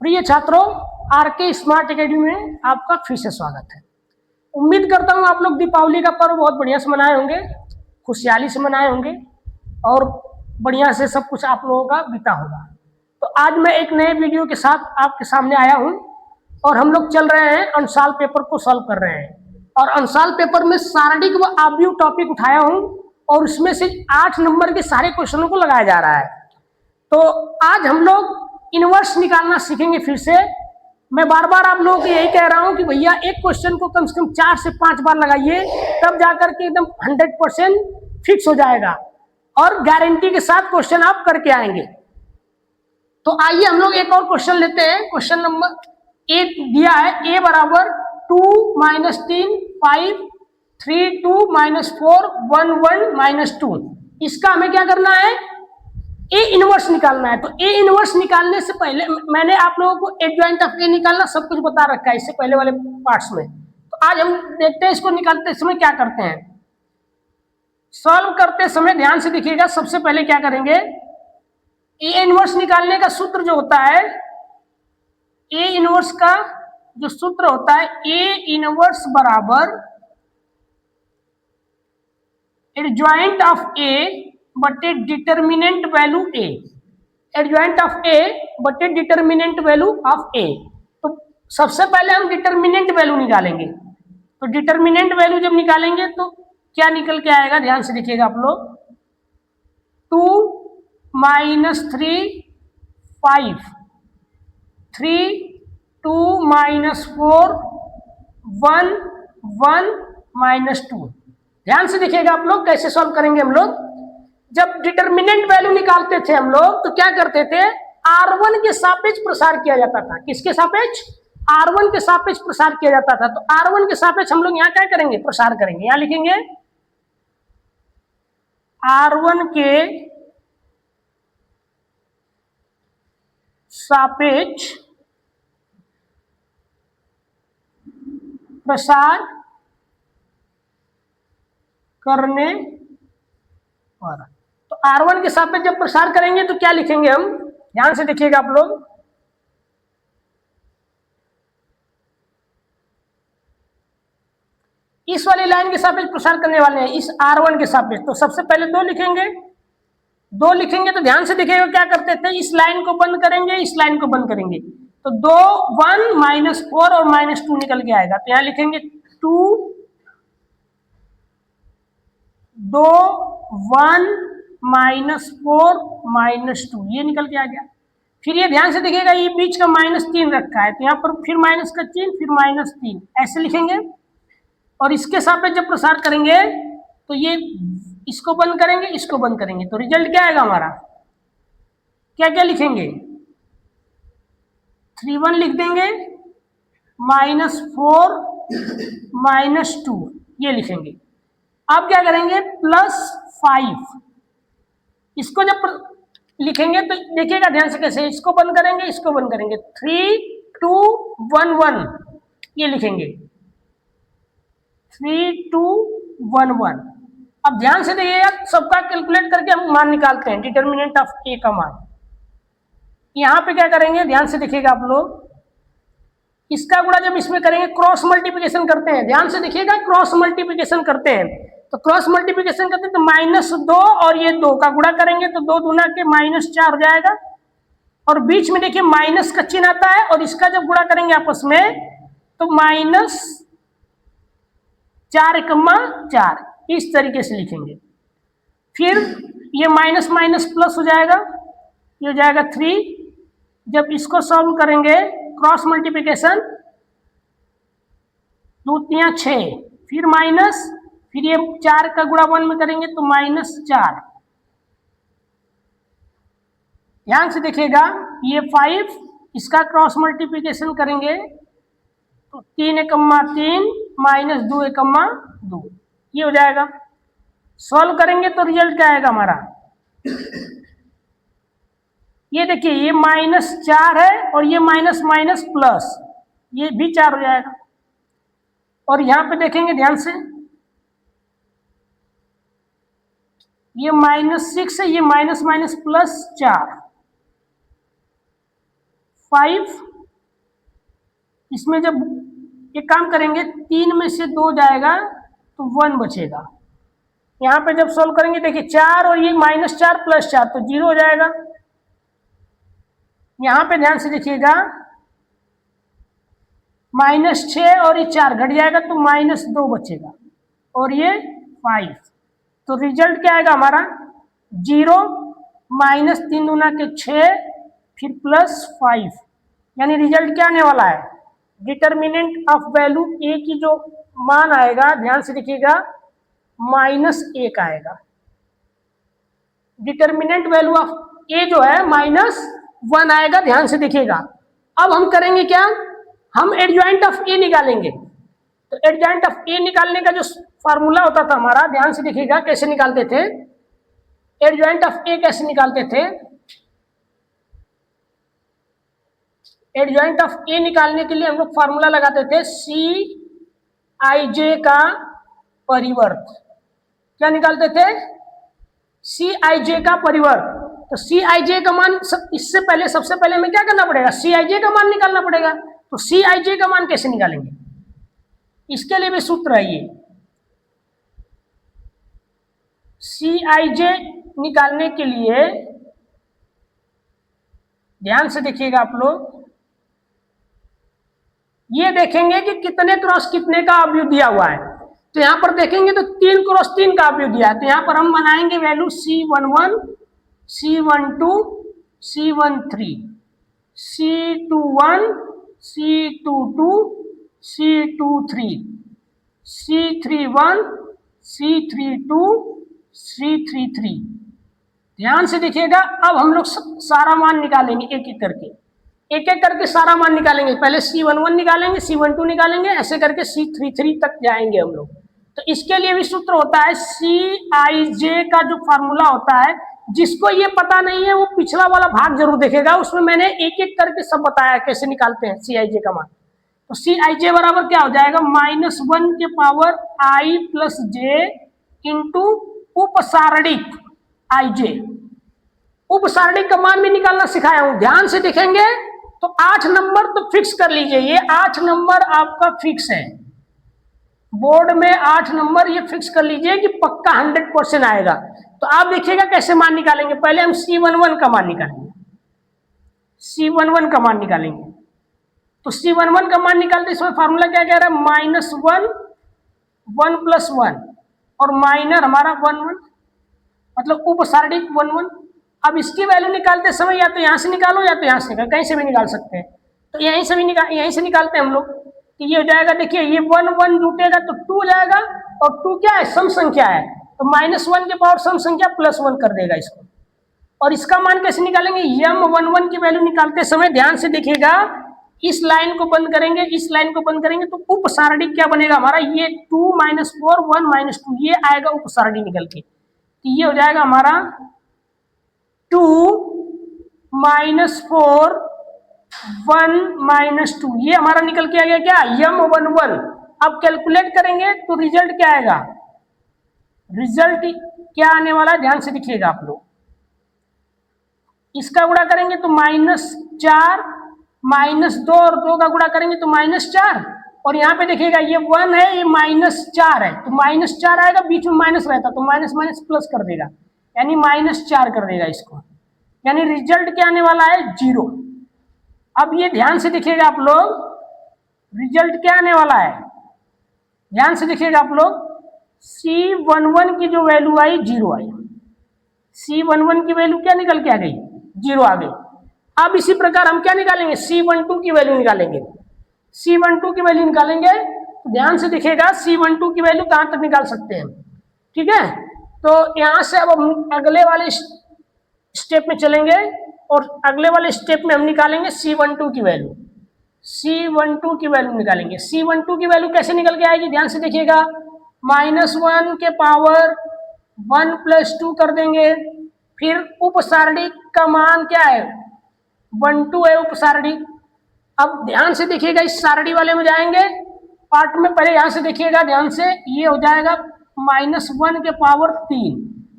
प्रिय छात्रों, आर के स्मार्ट एकेडमी में आपका फिर से स्वागत है। उम्मीद करता हूँ आप लोग दीपावली का पर्व बहुत बढ़िया से मनाए होंगे, खुशहाली से मनाए होंगे और बढ़िया से सब कुछ आप लोगों का बीता होगा। तो आज मैं एक नए वीडियो के साथ आपके सामने आया हूँ और हम लोग चल रहे हैं अंशाल पेपर को सॉल्व कर रहे हैं। और अंशाल पेपर में सारणिक व आव्यूह टॉपिक उठाया हूँ और उसमें से 8 नंबर के सारे क्वेश्चनों को लगाया जा रहा है। तो आज हम लोग इनवर्स निकालना सीखेंगे फिर से। मैं बार बार आप लोगों को यही कह रहा हूं कि भैया एक क्वेश्चन को कम से कम 4 से 5 बार लगाइए, तब जाकर के एकदम 100% फिक्स हो जाएगा और गारंटी के साथ क्वेश्चन आप करके आएंगे। तो आइए हम लोग एक और क्वेश्चन लेते हैं। क्वेश्चन नंबर 8 दिया है, ए बराबर 2 - 3 5 3 2 - 4 1 1 - 2। इसका हमें क्या करना है, ए इनवर्स निकालना है। तो ए इनवर्स निकालने से पहले मैंने आप लोगों को एडजॉइंट ऑफ ए निकालना सब कुछ बता रखा है इससे पहले वाले पार्ट्स में। तो आज हम देखते हैं इसको निकालते समय क्या करते हैं। सॉल्व करते समय ध्यान से देखिएगा, सबसे पहले क्या करेंगे, ए इनवर्स निकालने का सूत्र जो होता है, ए इनवर्स का जो सूत्र होता है, ए इनवर्स बराबर एडजॉइंट ऑफ ए बटे determinant value A. Adjoint of A बटे डिटर्मिनेंट वैल्यू ऑफ ए। तो सबसे पहले हम डिटर्मिनेंट वैल्यू निकालेंगे। तो डिटर्मिनेंट वैल्यू जब निकालेंगे तो क्या निकल के आएगा, ध्यान से देखिएगा आप लोग। 2 - 3 5 3 2 - 4 1 1 - 2। ध्यान से देखिएगा आप लोग कैसे सॉल्व करेंगे हम लोग। जब डिटर्मिनेंट वैल्यू निकालते थे हम लोग तो क्या करते थे, R1 के सापेक्ष प्रसार किया जाता था। किसके सापेक्ष? R1 के सापेक्ष प्रसार किया जाता था। तो R1 के सापेक्ष हम लोग यहाँ क्या करेंगे, प्रसार करेंगे। यहाँ लिखेंगे R1 के सापेक्ष प्रसार करने पर। तो R1 के सापेक्ष जब प्रसार करेंगे तो क्या लिखेंगे हम, ध्यान से देखिएगा आप लोग। इस वाली लाइन के सापेक्ष प्रसार करने वाले हैं, इस R1 के सापेक्ष। तो सबसे पहले 2 लिखेंगे। 2 लिखेंगे तो ध्यान से देखिएगा क्या करते थे, इस लाइन को बंद करेंगे, इस लाइन को बंद करेंगे। तो 2 1 - 4 और -2 निकल के आएगा। तो यहां लिखेंगे 2 2 1 -4 -2, ये निकल के आ गया। फिर ये ध्यान से देखिएगा, ये बीच का -3 रखा है तो यहाँ पर फिर माइनस का चिन्ह, फिर -3 ऐसे लिखेंगे। और इसके सापेक्ष जब प्रसार करेंगे तो ये इसको बंद करेंगे, इसको बंद करेंगे। तो रिजल्ट क्या आएगा हमारा, क्या क्या लिखेंगे, 3 1 लिख देंगे, -4 -2 ये लिखेंगे। अब क्या करेंगे, +5 इसको जब लिखेंगे तो देखिएगा ध्यान से कैसे, इसको बंद करेंगे, इसको बंद करेंगे। 3 2 1 1 ये लिखेंगे, 3 2 1 1। अब ध्यान से देखिएगा, सबका कैलकुलेट करके हम मान निकालते हैं, डिटर्मिनेंट ऑफ ए का मान। यहां पे क्या करेंगे, ध्यान से देखिएगा आप लोग, इसका गुणा जब इसमें करेंगे, क्रॉस मल्टीप्लिकेशन करते हैं। ध्यान से देखिएगा, क्रॉस मल्टीप्लिकेशन करते हैं। तो क्रॉस मल्टीप्लिकेशन करते हैं तो -2 और ये 2 का गुणा करेंगे तो 2 दूना के -4 हो जाएगा। और बीच में देखिए माइनस का चिन्ह आता है और इसका जब गुणा करेंगे आपस में तो -4 इस तरीके से लिखेंगे। फिर ये माइनस माइनस प्लस हो जाएगा, ये हो जाएगा 3। जब इसको सॉल्व करेंगे क्रॉस मल्टीप्लिकेशन, 2 3 6, फिर माइनस, फिर ये 4 का गुणा 1 में करेंगे तो -4। ध्यान से देखिएगा, ये 5 इसका क्रॉस मल्टीप्लिकेशन करेंगे तो 3 एकम्मा 3 -2 एकम्मा 2 ये हो जाएगा। सॉल्व करेंगे तो रिजल्ट क्या आएगा हमारा, ये देखिए ये -4 है और ये माइनस माइनस प्लस, ये भी 4 हो जाएगा। और यहां पे देखेंगे ध्यान से, ये -6 है, ये माइनस माइनस +4 5, इसमें जब ये काम करेंगे 3 में से 2 जाएगा तो 1 बचेगा। यहाँ पे जब सोल्व करेंगे देखिए 4 और ये -4 + 4 तो 0 हो जाएगा। यहाँ पे ध्यान से देखिएगा -6 और ये 4 घट जाएगा तो -2 बचेगा और ये 5। तो रिजल्ट क्या आएगा हमारा 0 -3 दूना के 6 फिर +5, यानी रिजल्ट क्या आने वाला है, डिटर्मिनेंट ऑफ वैल्यू ए की जो मान आएगा, ध्यान से देखिएगा -1 आएगा। डिटर्मिनेंट वैल्यू ऑफ ए जो है -1 आएगा, ध्यान से देखिएगा। अब हम करेंगे क्या, हम एडजॉइंट ऑफ ए निकालेंगे। तो एडजॉइंट ऑफ ए निकालने का जो फार्मूला होता था हमारा, ध्यान से देखिएगा कैसे निकालते थे। एडजॉइंट ऑफ ए कैसे निकालते थे, एडजॉइंट ऑफ ए निकालने के लिए हम लोग फार्मूला लगाते थे Cij का परिवर्त। क्या निकालते थे, Cij का परिवर्त। तो Cij का मान इससे पहले सबसे पहले हमें क्या करना पड़ेगा, Cij का मान निकालना पड़ेगा। तो Cij का मान कैसे निकालेंगे, इसके लिए भी सूत्र है ये। Cij निकालने के लिए ध्यान से देखिएगा आप लोग, ये देखेंगे कि कितने क्रॉस कितने का अवयव दिया हुआ है। तो यहां पर देखेंगे तो 3 क्रॉस 3 का अवयव दिया है। तो यहां पर हम बनाएंगे value C11, C12, C13, C21, C22, C23, C31, C32, C33। ध्यान से देखिएगा। अब हम लोग सारा मान निकालेंगे एक एक करके, एक एक करके सारा मान निकालेंगे। पहले C11 निकालेंगे, C12 निकालेंगे, ऐसे करके C33 तक जाएंगे हम लोग। तो इसके लिए भी सूत्र होता है Cij का जो फार्मूला होता है, जिसको ये पता नहीं है वो पिछला वाला भाग जरूर देखेगा, उसमें मैंने एक एक करके सब बताया कैसे निकालते हैं Cij का मान। तो Cij बराबर क्या हो जाएगा, -1 के पावर i + j इंटू उपसारणिक Ij। उपसारणिक का मान भी निकालना सिखाया हूं, ध्यान से देखेंगे तो 8 नंबर तो फिक्स कर लीजिए, ये 8 नंबर आपका फिक्स है बोर्ड में। 8 नंबर ये फिक्स कर लीजिए कि पक्का 100% आएगा। तो आप देखिएगा कैसे मान निकालेंगे। पहले हम C11 का मान निकालेंगे, C11 का मान निकालेंगे। तो C11 का मान निकालते इसमें फार्मूला क्या कह रहा है, -1 1 + 1 और माइनर हमारा 1 1, मतलब उपसारणिक 1 1। अब इसकी वैल्यू निकालते समय या तो यहाँ से निकालो या तो यहाँ से निकालो, कहीं से भी निकाल सकते हैं। तो यहीं से भी यहीं से निकालते हैं हम लोग। तो ये हो जाएगा, देखिए ये 1 1 जुटेगा तो 2 जाएगा, और 2 क्या है, सम संख्या है, तो -1 के पावर सम संख्या +1 कर देगा इसको। और इसका मान कैसे निकालेंगे, M11 की वैल्यू निकालते समय ध्यान से देखिएगा, इस लाइन को बंद करेंगे, इस लाइन को बंद करेंगे तो उपसारणिक क्या बनेगा हमारा, ये 2 - 4 1 - 2, ये आएगा उपसारणिक निकल के। तो ये हो जाएगा हमारा 2 - 4 1 - 2, ये हमारा निकल के आ गया क्या, M11। अब कैलकुलेट करेंगे तो रिजल्ट क्या आएगा, रिजल्ट क्या आने वाला है, ध्यान से देखिएगा आप लोग। इसका गुणा करेंगे तो -4 -2 और 2 का गुणा करेंगे तो -4, और यहाँ पे देखिएगा ये 1 है, ये -4 है, तो -4 आएगा, बीच में माइनस रहता तो माइनस माइनस प्लस कर देगा, यानी -4 कर देगा इसको, यानी रिजल्ट क्या आने वाला है, 0। अब ये ध्यान से देखिएगा आप लोग, रिजल्ट क्या आने वाला है, ध्यान से देखिएगा आप लोग। C11 की जो वैल्यू आई 0 आई, C11 की वैल्यू क्या निकल के आ गई, 0 आ गई। अब इसी प्रकार हम क्या निकालेंगे, C12 की वैल्यू निकालेंगे। C12 की वैल्यू निकालेंगे तो ध्यान से देखिएगा, C12 की वैल्यू कहां तक निकाल सकते हैं, ठीक है। तो यहां से अब हम अगले वाले स्टेप में चलेंगे, और अगले वाले स्टेप में हम निकालेंगे C12 की वैल्यू। C12 की वैल्यू निकालेंगे। C12 की वैल्यू कैसे निकल के आएगी, ध्यान से देखिएगा, -1 के पावर 1 + 2 कर देंगे, फिर उपसारणिक का मान क्या है, 1 2 है उपसारणिक। अब ध्यान से देखिएगा, इस सारणी वाले में जाएंगे पार्ट में, पहले यहां से देखिएगा ध्यान से, ये हो जाएगा -1 के पावर 3,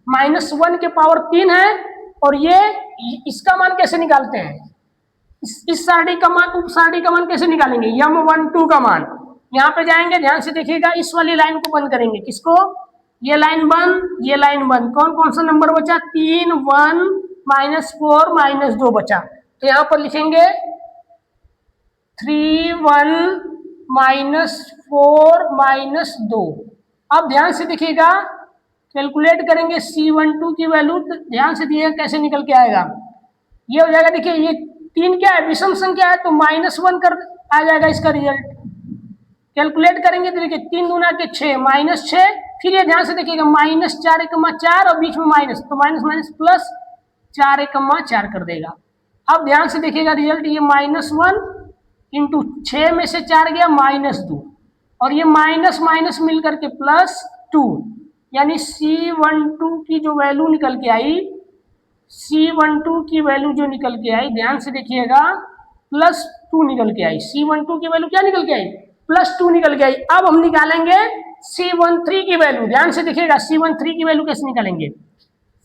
-1 के पावर 3 है, और ये इसका मान कैसे निकालते हैं, इस सारणी का मान, उप सारणी का मान कैसे निकालेंगे? M12 का मान यहाँ पे जाएंगे, ध्यान से देखिएगा, इस वाली लाइन को बंद करेंगे। किसको? ये लाइन बंद, ये लाइन बंद। कौन कौन सा नंबर बचा? 3, 1, -4, -2 बचा। तो यहाँ पर लिखेंगे 3, 1, -4, -2। अब ध्यान से देखिएगा, कैलकुलेट करेंगे C12 की वैल्यू, तो ध्यान से दिएगा कैसे निकल के आएगा। ये हो जाएगा, देखिए ये 3 क्या है? विषम संख्या है, तो -1 कर आ जाएगा इसका रिजल्ट। कैलकुलेट करेंगे तो देखिए 3 दूना के 6, -6। फिर ये ध्यान से देखिएगा -4, 4 और बीच में माइनस, तो माइनस माइनस प्लस 4, 4 कर देगा। अब ध्यान से देखिएगा रिजल्ट, ये -1 इंटू 6 में से 4 गया -2, और ये माइनस माइनस मिल करके +2, यानी C12 की जो वैल्यू निकल के आई, C12 की वैल्यू जो निकल के आई, ध्यान से देखिएगा +2 निकल के आई। C12 की वैल्यू क्या निकल के आई? +2 निकल के आई। अब हम निकालेंगे C13 की वैल्यू। ध्यान से देखिएगा C13 की वैल्यू कैसे निकालेंगे?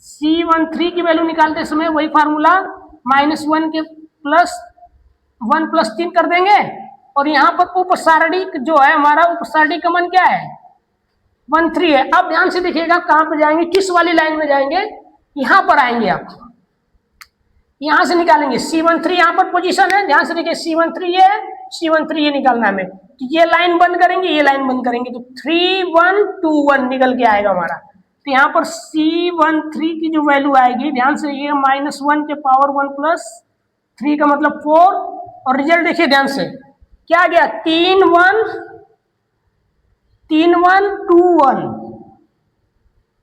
C13 की वैल्यू निकालते समय वही फार्मूला, -1 के +1 + 3 कर देंगे, और यहाँ पर उपसारणी जो है हमारा, उपसारणी का मान क्या है? 13 है। अब ध्यान से देखिएगा कहाँ पे जाएंगे, किस वाली लाइन में जाएंगे? यहाँ पर आएंगे आप, यहाँ से निकालेंगे C13, यहाँ पर पोजीशन है। ध्यान से देखिए C13 ये है, C13 ये निकालना है हमें। तो ये लाइन बंद करेंगे, ये लाइन बंद करेंगे, तो 3, 1, 2, 1 निकल के आएगा हमारा। तो यहाँ पर C13 की जो वैल्यू आएगी, ध्यान से ये -1 के पावर 1 + 3 का मतलब 4, और रिजल्ट देखिए ध्यान से क्या गया? 3, 1, 3, 1, 2, 1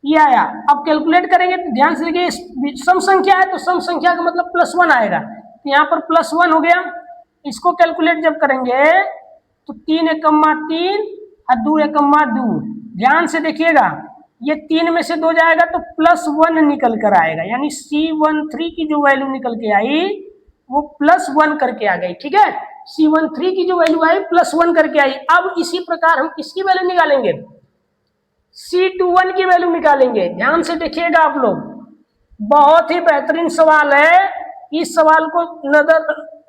ये आया। अब कैलकुलेट करेंगे तो ध्यान से देखिए, सम संख्या है तो सम संख्या का मतलब +1 आएगा, तो यहाँ पर +1 हो गया। इसको कैलकुलेट जब करेंगे तो 3, 1, 3 और 2, 1, 2। ध्यान से देखिएगा, ये 3 में से 2 जाएगा तो +1 निकल कर आएगा, यानी C13 की जो वैल्यू निकल के आई वो +1 करके आ गई। ठीक है, C13 की जो वैल्यू आई +1 करके आई। अब इसी प्रकार हम किसकी वैल्यू निकालेंगे? C21 की वैल्यू निकालेंगे। ध्यान से देखिएगा आप लोग, बहुत ही बेहतरीन सवाल है। इस सवाल को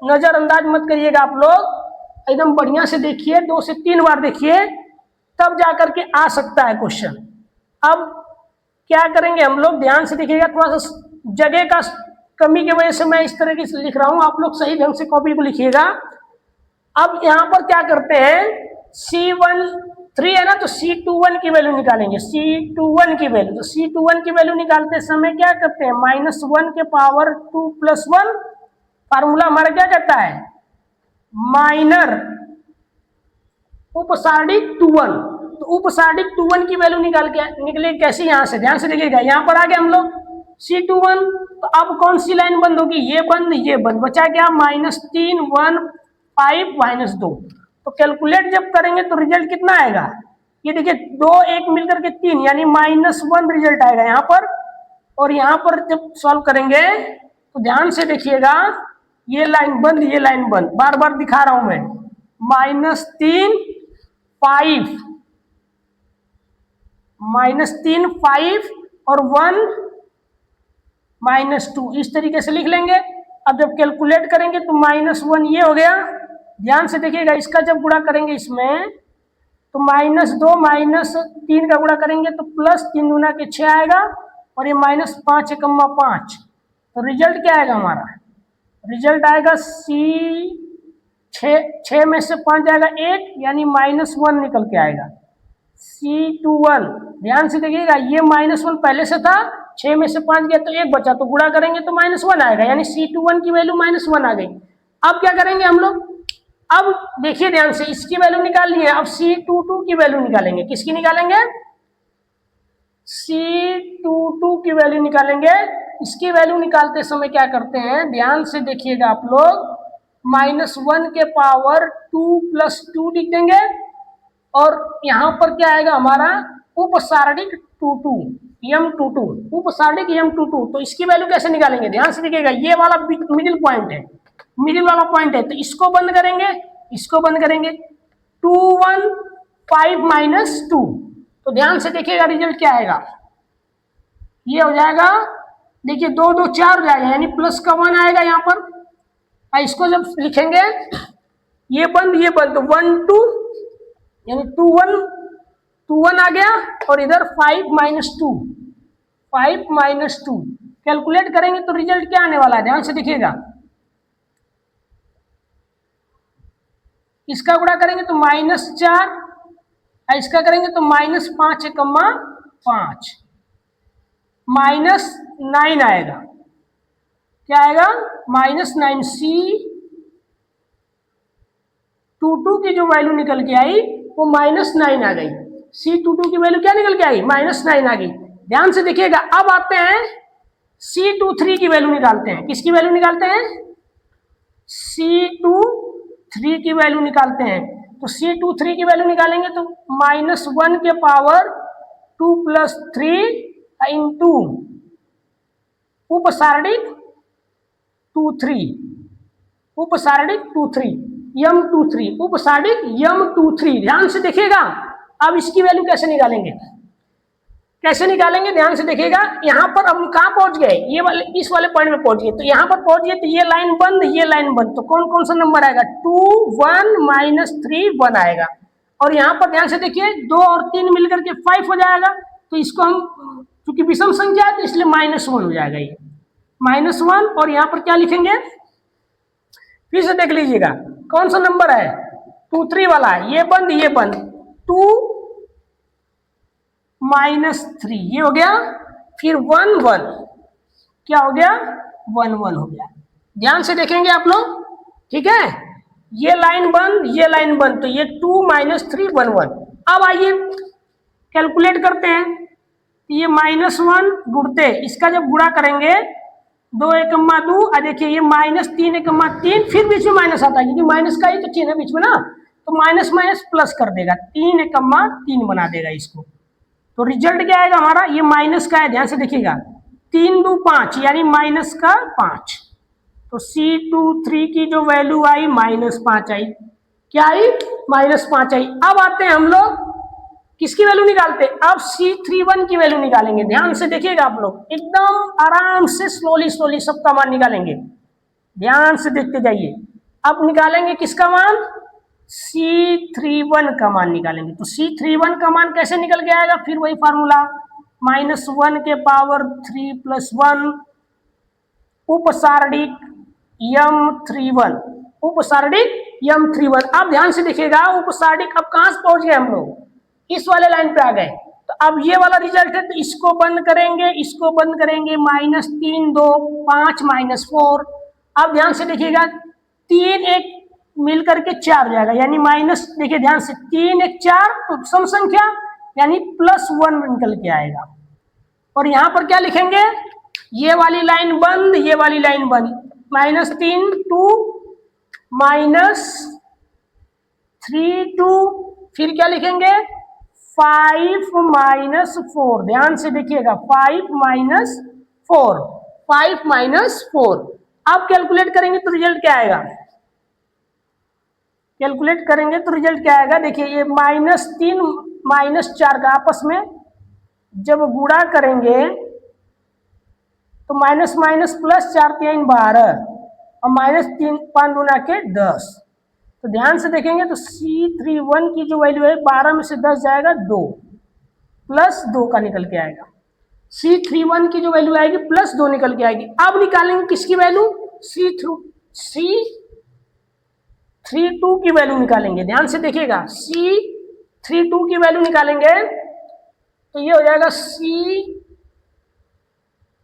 नजरअंदाज मत करिएगा आप लोग, एकदम बढ़िया से देखिए, 2 से 3 बार देखिए, तब जाकर के आ सकता है क्वेश्चन। अब क्या करेंगे हम लोग? ध्यान से देखिएगा, थोड़ा सा जगह का कमी की वजह से मैं इस तरह से लिख रहा हूं, आप लोग सही ढंग से कॉपी को लिखिएगा। अब यहाँ पर क्या करते हैं, C13 है ना, तो C21 की वैल्यू निकालेंगे। C21 की वैल्यू, तो C21 की वैल्यू निकालते समय क्या करते हैं? -1 के पावर 2 + 1, फार्मूला हमारा क्या कहता है? माइनर उपसारणिक 21। तो उपसारणिक 21 की वैल्यू निकले कैसे? यहाँ से ध्यान से देखिएगा, यहाँ पर आ गए हम लोग C21। तो अब कौन सी लाइन बंद होगी? ये बंद, ये बंद, बचा क्या? -3, 1, 5, -2। तो कैलकुलेट जब करेंगे तो रिजल्ट कितना आएगा? ये देखिए 2, 1 मिलकर के 3, यानी -1 रिजल्ट आएगा यहाँ पर। और यहाँ पर जब सॉल्व करेंगे तो ध्यान से देखिएगा, ये लाइन बंद, ये लाइन बंद, बार बार दिखा रहा हूं मैं। -3, 5, -3, 5 और 1, -2, इस तरीके से लिख लेंगे। अब जब कैलकुलेट करेंगे तो -1 ये हो गया। ध्यान से देखिएगा, इसका जब गुणा करेंगे इसमें तो -2 -3 का गुणा करेंगे तो +3 दूना के 6 आएगा, और ये -5, 1, 5। तो रिजल्ट क्या आएगा हमारा? रिजल्ट आएगा छः में से 5 जाएगा 1, यानी -1 निकल के आएगा। C21, ध्यान से देखिएगा, ये -1 पहले से था, 6 में से 5 गया तो 1 बचा, तो गुणा करेंगे तो -1 आएगा, यानी C21 की वैल्यू -1 आ गई। अब क्या करेंगे हम लोग? अब देखिए ध्यान से, इसकी वैल्यू निकालनी है। अब C22 की वैल्यू निकालेंगे। किसकी निकालेंगे? C22 की वैल्यू निकालेंगे। इसकी वैल्यू निकालते समय क्या करते हैं? ध्यान से देखिएगा आप लोग, -1 के पावर 2 + 2 लिख देंगे, और यहाँ पर क्या आएगा हमारा? उपसारणिक 22, M22, उपसारणिक M22। तो इसकी वैल्यू कैसे निकालेंगे? ध्यान से देखिएगा, ये वाला मिडिल पॉइंट है, मिडिल वाला पॉइंट है, तो इसको बंद करेंगे, इसको बंद करेंगे। 2, 1, 5 - 2। तो ध्यान से देखिएगा रिजल्ट क्या आएगा? ये हो जाएगा, देखिए 2, 2, 4 हो जाएगा, यानी +1 आएगा यहाँ पर। इसको जब लिखेंगे ये बंद तो 1 2 यानी 2 1 आ गया, और इधर 5 माइनस टू कैलकुलेट करेंगे तो रिजल्ट क्या आने वाला है, ध्यान से देखिएगा। इसका गुणा करेंगे तो -4, इसका करेंगे तो -5 एकम्मा 5, -9 आएगा। क्या आएगा? -9। C22 की जो वैल्यू निकल के आई वो -9 आ गई। C22 की वैल्यू क्या निकल के आई? -9 आ गई। ध्यान से देखिएगा। अब आते हैं C23 की वैल्यू निकालते हैं। किसकी वैल्यू निकालते हैं? C23 की वैल्यू निकालते हैं। तो C23 की वैल्यू निकालेंगे तो -1 के पावर 2 + 3 इंटू उपसारणिक 23 M23 उपसारणिक M23। ध्यान से देखिएगा। अब इसकी वैल्यू कैसे निकालेंगे, ध्यान से देखिएगा। यहाँ पर अब हम कहाँ पहुंच गए? ये वाले इस वाले पॉइंट में पहुंच गए। तो यहाँ पर पहुंच गए तो ये लाइन बंद, तो कौन कौन सा नंबर आएगा? 2 1 -3 1 आएगा। और यहाँ पर ध्यान से देखिए 2 और 3 मिलकर के 5 हो जाएगा। तो इसको हम चूंकि विषम संख्या है तो इसलिए -1 हो जाएगा, ये -1। और यहाँ पर क्या लिखेंगे? फिर से देख लीजिएगा कौन सा नंबर है? 2 3 वाला है। ये बंद 2 -3 ये हो गया। फिर 1 1 क्या हो गया? 1 1 हो गया। ध्यान से देखेंगे आप लोग, ठीक है। ये लाइन बंद, तो ये 2 -3 1 1। अब आइए कैलकुलेट करते हैं। ये -1 गुणते इसका जब गुणा करेंगे 2 एकम्मा 2, देखिए ये -3 एकम्मा 3, फिर बीच में माइनस आता है क्योंकि माइनस का ही तो चिन्ह है बीच में ना, तो माइनस प्लस कर देगा, 3 एकम्मा 3 बना देगा इसको। तो रिजल्ट क्या आएगा हमारा? ये माइनस का है, ध्यान से देखिएगा। 3 2 5 यानी -5। तो C23 की जो वैल्यू आई -5 आई। क्या आई? -5 आई। अब आते हैं हम लोग किसकी वैल्यू निकालते हैं? अब C31 की वैल्यू निकालेंगे। ध्यान से देखिएगा आप लोग, एकदम आराम से स्लोली सबका मान निकालेंगे। ध्यान से देखते जाइए। अब निकालेंगे किसका मान? C31 का मान निकालेंगे। तो C31 का मान कैसे निकल के आएगा? फिर वही फार्मूला, -1 के पावर 3 + 1 उपसारणिक M31। अब ध्यान से देखिएगा, उपसारणिक अब कहां से पहुंच गए हम लोग? इस वाले लाइन पे आ गए। तो अब ये वाला रिजल्ट है, तो इसको बंद करेंगे, -3 2 5 -4। अब ध्यान से देखिएगा 3 1 मिल करके 4 हो जाएगा, यानी माइनस, देखिए ध्यान से 3 1 4 तो सम संख्या यानी +1 निकल के आएगा। और यहाँ पर क्या लिखेंगे? ये वाली लाइन बंद, -3 2 -3 2, फिर क्या लिखेंगे? 5 -4। ध्यान से देखिएगा 5 -4। अब कैलकुलेट करेंगे तो रिजल्ट क्या आएगा? देखिए ये -3 -4 का आपस में जब गुणा करेंगे तो माइनस +4 3 12 और -3 5 गुना के 10। तो ध्यान से देखेंगे तो C31 की जो वैल्यू है 12 में से 10 जाएगा 2, +2 का निकल के आएगा। C31 की जो वैल्यू आएगी +2 निकल के आएगी। अब निकालेंगे किसकी वैल्यू? C32 की वैल्यू निकालेंगे। ध्यान से देखिएगा, C32 की वैल्यू निकालेंगे तो ये हो जाएगा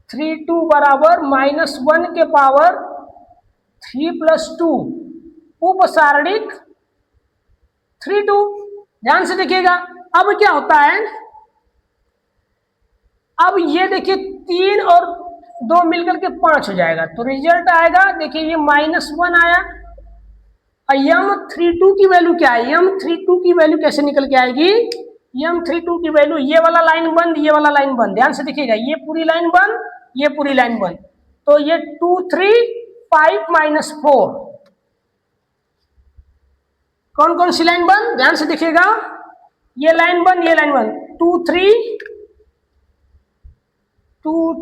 C32 बराबर -1 के पावर 3 + 2 उपसारणिक 32। ध्यान से देखिएगा। अब क्या होता है? अब ये देखिए 3 और 2 मिलकर के 5 हो जाएगा। तो रिजल्ट आएगा, देखिए ये -1 आया। M32 की वैल्यू क्या है? M32 की वैल्यू कैसे निकल के आएगी? M32 की वैल्यू, ये वाला लाइन बंद, ये वाला लाइन बंद। ध्यान से देखिएगा, ये पूरी लाइन बंद, ये पूरी लाइन बंद। तो ये 2 3 5 -4। कौन कौन सी लाइन बंद? ध्यान से देखिएगा, ये लाइन बंद, ये लाइन बंद। 2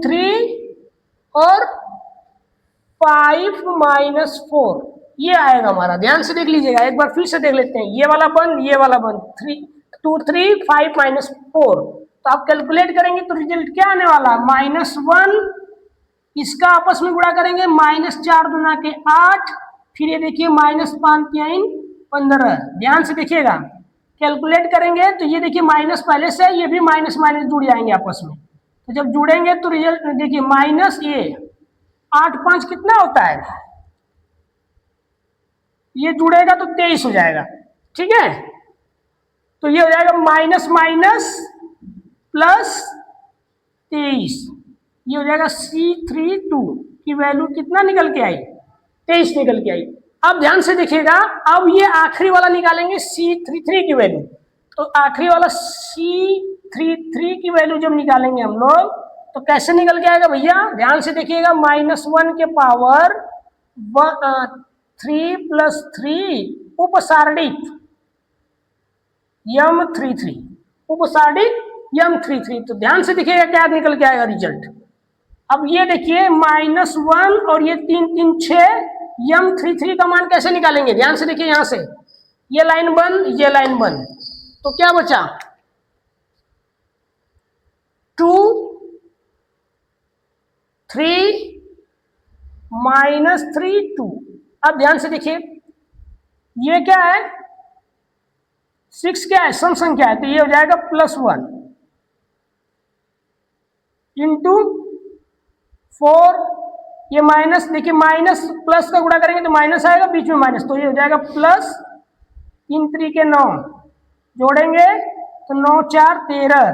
3 और 5 माइनस 4 ये आएगा हमारा। ध्यान से देख लीजिएगा, एक बार फिर से देख लेते हैं। ये वाला बंद, ये वाला बंद, 3 5 माइनस 4, तो आप कैलकुलेट करेंगे तो रिजल्ट क्या आने वाला, -1। इसका आपस में गुणा करेंगे, -4 दूना के 8, फिर ये देखिए -5 3 15। ध्यान से देखिएगा, कैलकुलेट करेंगे तो ये देखिए माइनस पहले से, ये भी माइनस माइनस जुड़ जाएंगे आपस में। तो जब जुड़ेंगे तो रिजल्ट देखिए माइनस ये 8 5 कितना होता है, ये जुड़ेगा तो 23 हो जाएगा। ठीक है, तो ये हो जाएगा माइनस माइनस प्लस 23, ये हो जाएगा C32 की वैल्यू कितना निकल के आई, 23 निकल के आई। अब ध्यान से देखिएगा, अब ये आखिरी वाला निकालेंगे C33 की वैल्यू। तो आखिरी वाला C33 की वैल्यू जब निकालेंगे हम लोग तो कैसे निकल के आएगा भैया, ध्यान से देखिएगा, -1 के पावर 3 + 3 उपसारणिक M33, उपसारणिक M33। तो ध्यान से देखिएगा क्या निकल के आएगा रिजल्ट। अब ये देखिए -1 और ये 3 3 6, M33 का मान कैसे निकालेंगे, ध्यान से देखिए, यहां से ये लाइन बंद, ये लाइन बंद, तो क्या बचा 2 3 -3 2। अब ध्यान से देखिए, ये क्या है, 6 क्या है, सम संख्या है, तो ये हो जाएगा +1 इंटू 4, ये माइनस, देखिए माइनस प्लस का गुणा करेंगे तो माइनस आएगा, बीच में माइनस, तो ये हो जाएगा प्लस 3 3 के 9, जोड़ेंगे तो 9 4 13,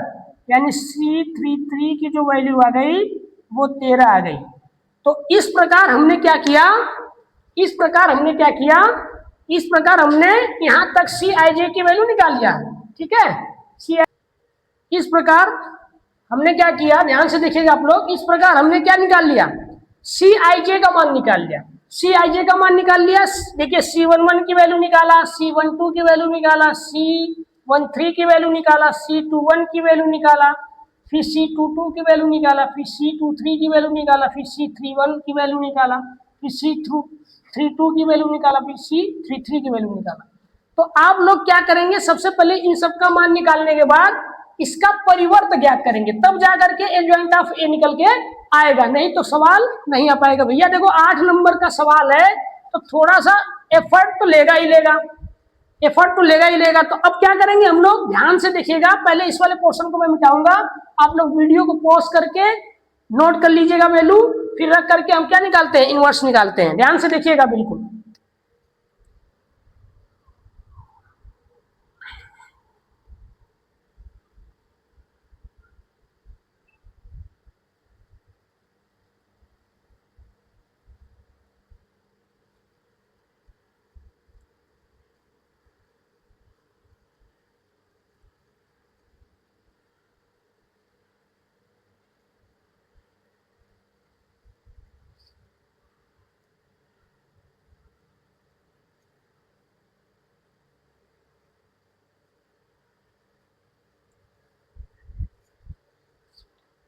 यानी C33 की जो वैल्यू आ गई वो 13 आ गई। तो इस प्रकार हमने क्या किया, इस प्रकार हमने क्या किया, इस प्रकार हमने यहां तक Cij की वैल्यू निकाल लिया। ठीक है, इस प्रकार हमने क्या किया, ध्यान से देखिएगा आप लोग, इस प्रकार हमने क्या निकाल लिया, Cij का मान निकाल लिया। Cij का मान निकाल लिया, देखिए C11 की वैल्यू निकाला, C12 की वैल्यू निकाला, C13 की वैल्यू निकाला, C21 की वैल्यू निकाला, फिर C22 की वैल्यू निकाला, फिर C23 की वैल्यू निकाला, फिर C31 की वैल्यू निकाला, फिर C32 की वैल्यू निकाला, फिर C33 की वैल्यू निकाला। तो आप लोग क्या करेंगे, सबसे पहले इन सबका मान निकालने के बाद इसका परिवर्त ज्ञात करेंगे, तब जाकर के एडजॉइंट ऑफ ए निकल के आएगा, नहीं तो सवाल नहीं आ पाएगा। भैया देखो 8 नंबर का सवाल है तो थोड़ा सा एफर्ट तो लेगा ही लेगा, एफर्ट तो लेगा ही लेगा। तो अब क्या करेंगे हम लोग, ध्यान से देखिएगा, पहले इस वाले पोर्शन को मैं मिटाऊंगा, आप लोग वीडियो को पॉज करके नोट कर लीजिएगा वैल्यू, फिर रख करके हम क्या निकालते हैं, इनवर्स निकालते हैं। ध्यान से देखिएगा बिल्कुल।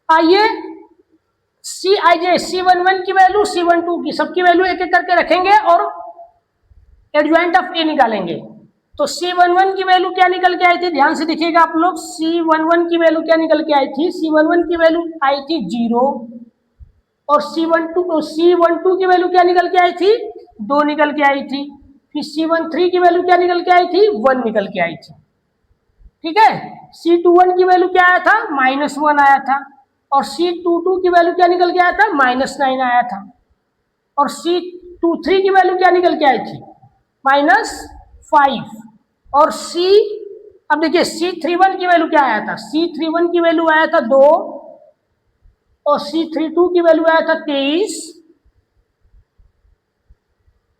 आइए Cij, C11 की वैल्यू, C12 की, सबकी वैल्यू एक एक करके रखेंगे और एडजॉइंट ऑफ ए निकालेंगे। तो C11 की वैल्यू क्या निकल के आई थी, ध्यान से देखिएगा आप लोग, C11 की वैल्यू क्या निकल के आई थी, C11 की वैल्यू आई थी 0, और C12 की वैल्यू क्या निकल के आई थी, 2 निकल के आई थी। फिर C13 की वैल्यू क्या निकल के आई थी, 1 निकल के आई थी। ठीक है, C21 की वैल्यू क्या आया था, -1 आया था, और C22 की वैल्यू क्या निकल के आया था, -9 आया था, और C23 की वैल्यू क्या निकल के आई थी, -5, और अब देखिए C31 की वैल्यू क्या आया था, C31 की वैल्यू आया था 2, और C32 की वैल्यू आया था 23,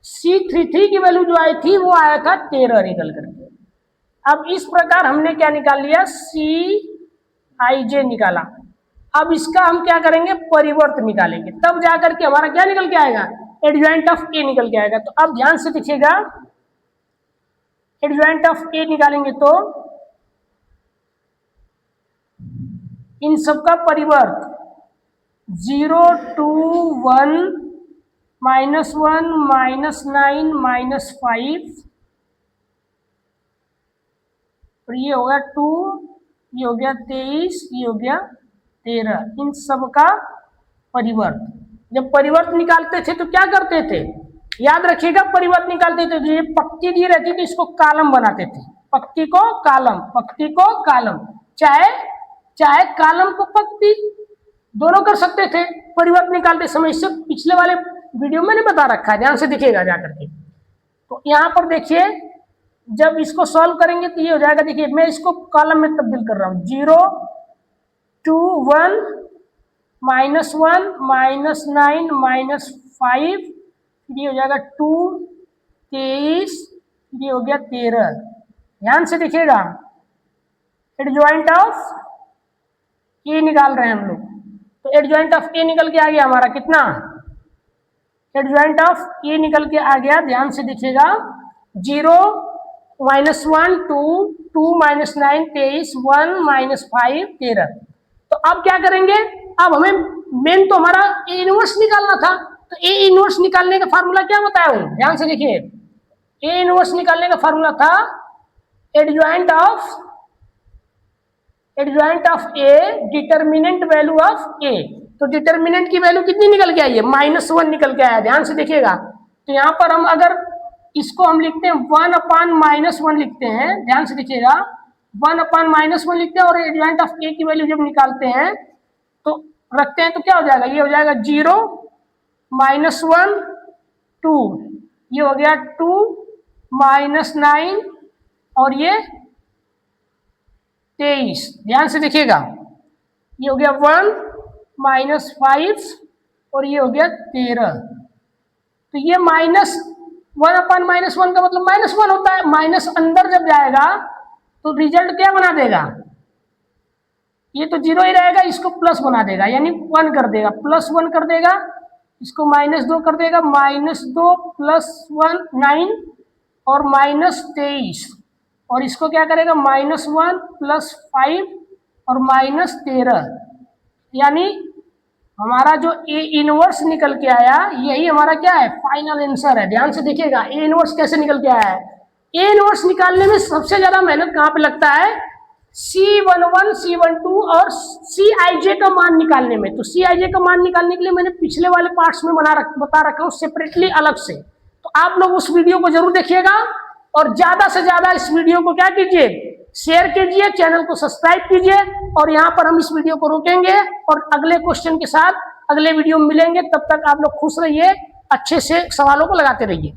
C33 की वैल्यू जो आई थी वो आया था 13 निकल करके। अब इस प्रकार हमने क्या निकाल लिया, Cij निकाला। अब इसका हम क्या करेंगे, परिवर्त निकालेंगे, तब जाकर के हमारा क्या निकल के आएगा, एडजॉइंट ऑफ ए निकल के आएगा। तो अब ध्यान से देखिएगा, एडजॉइंट ऑफ ए निकालेंगे तो इन सबका परिवर्त 0 2 1 -1 -9 -5 और ये हो गया 2, ये हो गया 23, ये हो गया 13। इन सब का परिवर्त। जब परिवर्त निकालते थे तो क्या करते थे, याद रखिएगा, परिवर्त निकालते थे तो ये पक्ति दी रहती थी, इसको कालम बनाते थे। पक्ति को कालम, पक्ति को कालम, चाहे कालम को पक्ति, दोनों कर सकते थे परिवर्त निकालते समय। इससे पिछले वाले वीडियो में मैंने बता रखा है, ध्यान से दिखेगा जाकर के। तो यहाँ पर देखिए, जब इसको सॉल्व करेंगे तो ये हो जाएगा, देखिए मैं इसको कॉलम में तब्दील कर रहा हूँ, 0 2 1 -1 -9 -5, ये हो जाएगा 2 23, ये हो गया 13। ध्यान से देखिएगा, एडजॉइंट ऑफ ए निकाल रहे हैं हम लोग। तो एडजॉइंट ऑफ ए निकल के आ गया हमारा कितना, एडजॉइंट ऑफ ए निकल के आ गया, ध्यान से देखिएगा, 0 -1 2 2 -9 23 1 -5 13। तो अब क्या करेंगे, अब हमें मेन तो हमारा ए इनवर्स निकालना था। तो ए इनवर्स निकालने का फार्मूला क्या बताया हूं, ध्यान से देखिए। ए इनवर्स निकालने का फार्मूला था adjoint of A determinant value of A. तो डिटरमिनेंट की वैल्यू कितनी निकल के आई है, -1 निकल के आया। ध्यान से देखिएगा, तो यहाँ पर हम अगर इसको हम लिखते हैं 1/-1 लिखते हैं, ध्यान से देखिएगा, 1/-1 लिखते हैं और एडजॉइंट ऑफ ए की वैल्यू जब निकालते हैं तो रखते हैं तो क्या हो जाएगा, ये हो जाएगा 0 -1 2, ये हो गया 2 -9 और ये 23। ध्यान से देखिएगा, ये हो गया 1 -5 और ये हो गया 13। तो ये -1/-1 का मतलब -1 होता है। माइनस अंदर जब जाएगा तो रिजल्ट क्या बना देगा, ये तो 0 ही रहेगा, इसको प्लस बना देगा, यानी 1 कर देगा, +1 कर देगा, इसको -2 कर देगा, -2 +1 9 और -23, और इसको क्या करेगा, -1 +5 और -13। यानी हमारा जो ए इनवर्स निकल के आया, यही हमारा क्या है, फाइनल आंसर है। ध्यान से देखिएगा, ए इनवर्स कैसे निकल के आया है। ए इनवर्स निकालने में सबसे ज्यादा मेहनत कहाँ पे लगता है, C11 C12 और Cij का मान निकालने में। तो Cij का मान निकालने के लिए मैंने पिछले वाले पार्ट्स में बता रखा हूँ सेपरेटली, अलग से। तो आप लोग उस वीडियो को जरूर देखिएगा और ज्यादा से ज्यादा इस वीडियो को क्या कीजिए, शेयर कीजिए, चैनल को सब्सक्राइब कीजिए। और यहाँ पर हम इस वीडियो को रोकेंगे और अगले क्वेश्चन के साथ अगले वीडियो में मिलेंगे। तब तक आप लोग खुश रहिए, अच्छे से सवालों को लगाते रहिए।